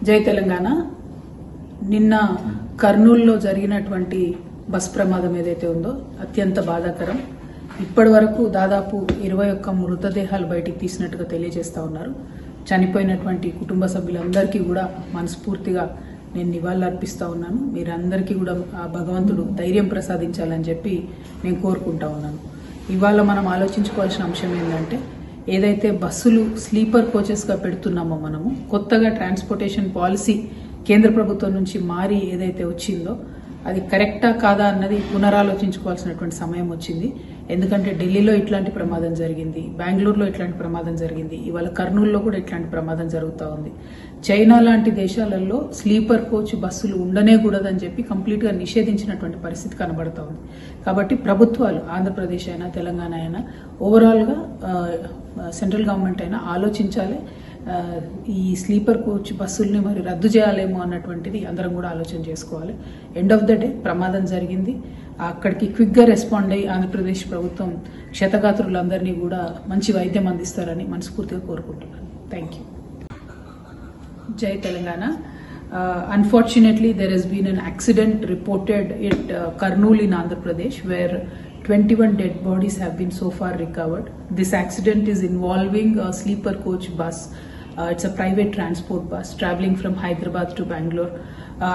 జై తెలంగాణ. నిన్న కర్నూలులో జరిగినటువంటి బస్ ప్రమాదం ఏదైతే ఉందో అత్యంత బాధాకరం. ఇప్పటి వరకు దాదాపు 21 మృతదేహాలు బయటికి తీసినట్టుగా తెలియజేస్తా ఉన్నారు. చనిపోయినటువంటి కుటుంబ సభ్యులందరికీ కూడా మనస్ఫూర్తిగా నేను నివాళులర్పిస్తా ఉన్నాను. మీరందరికీ కూడా ఆ భగవంతుడు ధైర్యం ప్రసాదించాలని చెప్పి నేను కోరుకుంటా ఉన్నాను. ఇవాళ మనం ఆలోచించుకోవాల్సిన అంశం ఏంటంటే, ఏదైతే బస్సులు స్లీపర్ కోచెస్ గా పెడుతున్నామో మనము కొత్తగా ట్రాన్స్పోర్టేషన్ పాలసీ కేంద్ర ప్రభుత్వం నుంచి మారి ఏదైతే వచ్చిందో అది కరెక్టా కాదా అన్నది పునరాలోచించుకోవాల్సినటువంటి సమయం వచ్చింది. ఎందుకంటే ఢిల్లీలో ఇట్లాంటి ప్రమాదం జరిగింది, బెంగళూరులో ఇట్లాంటి ప్రమాదం జరిగింది, ఇవాళ కర్నూలులో కూడా ఇట్లాంటి ప్రమాదం జరుగుతూ ఉంది. చైనా లాంటి దేశాలలో స్లీపర్ కోచ్ బస్సులు ఉండనే కూడదని చెప్పి కంప్లీట్ గా నిషేధించినటువంటి పరిస్థితి కనబడతా ఉంది. కాబట్టి ప్రభుత్వాలు ఆంధ్రప్రదేశ్ అయినా తెలంగాణ అయినా ఓవరాల్ గా సెంట్రల్ గవర్నమెంట్ అయినా ఆలోచించాలి. ఈ స్లీపర్ కోచ్ బస్సుల్ని మరి రద్దు చేయాలేమో అన్నటువంటిది అందరం కూడా ఆలోచన చేసుకోవాలి. ఎండ్ ఆఫ్ ద డే ప్రమాదం జరిగింది, అక్కడికి క్విక్ గా రెస్పాండ్ అయ్యి ఆంధ్రప్రదేశ్ ప్రభుత్వం క్షతగాత్రులందరినీ కూడా మంచి వైద్యం అందిస్తారని మనస్ఫూర్తిగా కోరుకుంటున్నాను. Thank you. జై Telangana. Unfortunately, there has been an accident reported at Kurnool in Andhra Pradesh where 21 dead bodies have been so far recovered. This accident is involving a sleeper coach bus. It's a private transport bus traveling from Hyderabad to Bangalore.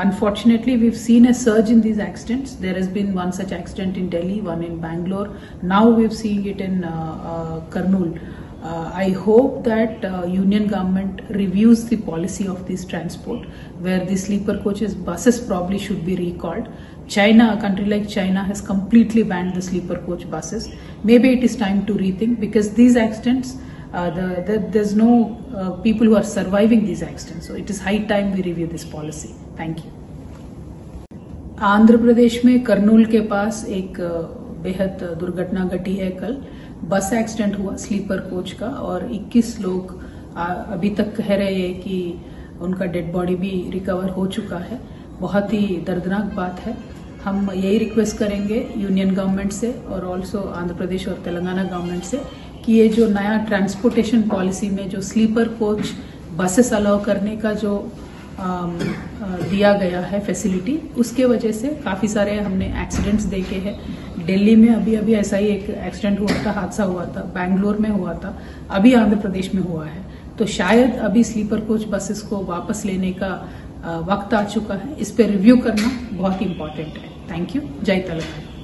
Unfortunately, we've seen a surge in these accidents. There has been one such accident in Delhi, one in Bangalore. Now we're seeing it in Kurnool. I hope that Union government reviews the policy of this transport, where the sleeper coaches buses probably should be recalled. China, a country like China, has completely banned the sleeper coach buses. Maybe it is time to rethink, because these accidents, there's no people who are surviving these accidents. So it is high time we review this policy. Thank you. Andhra Pradesh में करनूल के पास एक बेहद दुर्घटना घटी है कल. बस accident हुआ स्लीपर कोच का और 21 लोग अभी तक कह रहे हैं कि उनका डेड बॉडी भी रिकवर हो चुका है. बहुत ही दर्दनाक बात है. हम यही रिक्वेस्ट करेंगे यूनियन गवर्नमेंट से और ऑल्सो आंध्र प्रदेश और तेलंगाना गवर्नमेंट से कि ये जो नया ट्रांसपोर्टेशन पॉलिसी में जो स्लीपर कोच बसेस अलाउ करने का जो दिया गया है फैसिलिटी, उसके वजह से काफी सारे हमने एक्सीडेंट्स देखे हैं. दिल्ली में अभी ऐसा ही एक एक्सीडेंट हुआ था, हादसा हुआ था, बैंगलोर में हुआ था, अभी आंध्र प्रदेश में हुआ है. तो शायद अभी स्लीपर कोच बसेस को वापस लेने का वक्त आ चुका है. इस पे रिव्यू करना बहुत इंपॉर्टेंट है. Thank you. जय तेलंगाना.